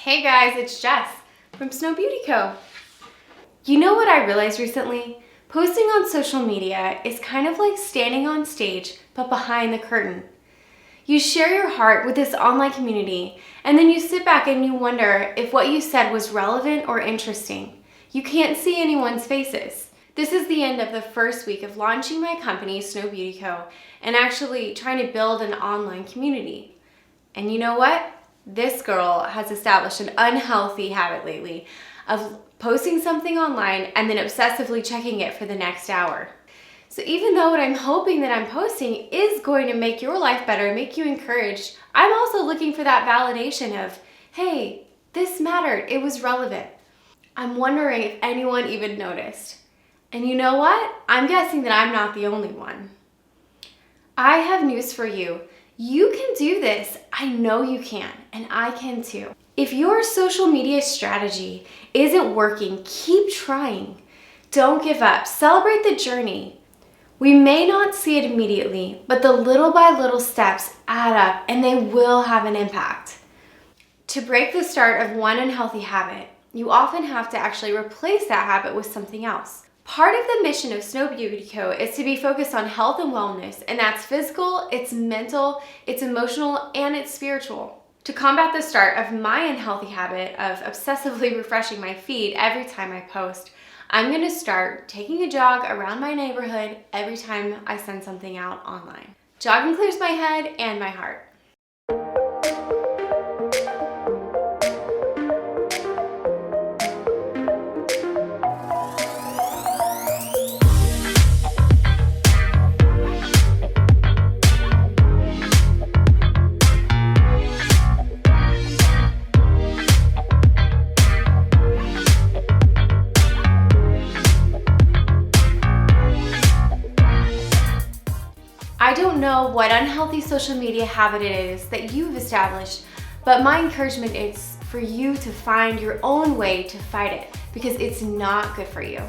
Hey guys, it's Jess from Snow Beauty Co. You know what I realized recently? Posting on social media is kind of like standing on stage, but behind the curtain. You share your heart with this online community, and then you sit back and you wonder if what you said was relevant or interesting. You can't see anyone's faces. This is the end of the first week of launching my company, Snow Beauty Co., and actually trying to build an online community. And you know what? This girl has established an unhealthy habit lately of posting something online and then obsessively checking it for the next hour. So even though what I'm hoping that I'm posting is going to make your life better, make you encouraged, I'm also looking for that validation of, hey, this mattered, it was relevant. I'm wondering if anyone even noticed. And you know what? I'm guessing that I'm not the only one. I have news for you. You can do this. I know you can, and I can too. If your social media strategy isn't working, keep trying. Don't give up. Celebrate the journey. We may not see it immediately, but the little by little steps add up and they will have an impact. To break the start of one unhealthy habit, you often have to actually replace that habit with something else. Part of the mission of Snow Beauty Co. is to be focused on health and wellness, and that's physical, it's mental, it's emotional, and it's spiritual. To combat the start of my unhealthy habit of obsessively refreshing my feed every time I post, I'm gonna start taking a jog around my neighborhood every time I send something out online. Jogging clears my head and my heart. I don't know what unhealthy social media habit it is that you've established, but my encouragement is for you to find your own way to fight it because it's not good for you.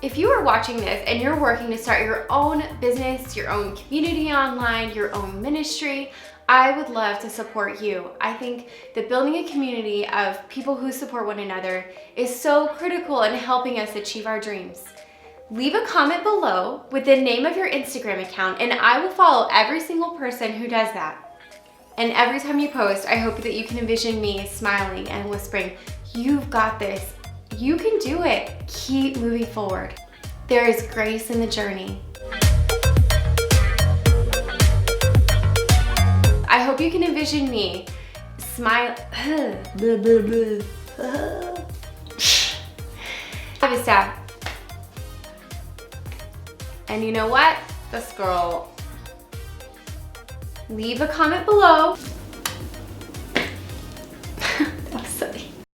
If you are watching this and you're working to start your own business, your own community online, your own ministry, I would love to support you. I think that building a community of people who support one another is so critical in helping us achieve our dreams. Leave a comment below with the name of your Instagram account and I will follow every single person who does that. And every time you post, I hope that you can envision me smiling and whispering, "You've got this. You can do it. Keep moving forward. There is grace in the journey." I hope you can envision me smile. Have a stab. And you know what? This girl. Leave a comment below.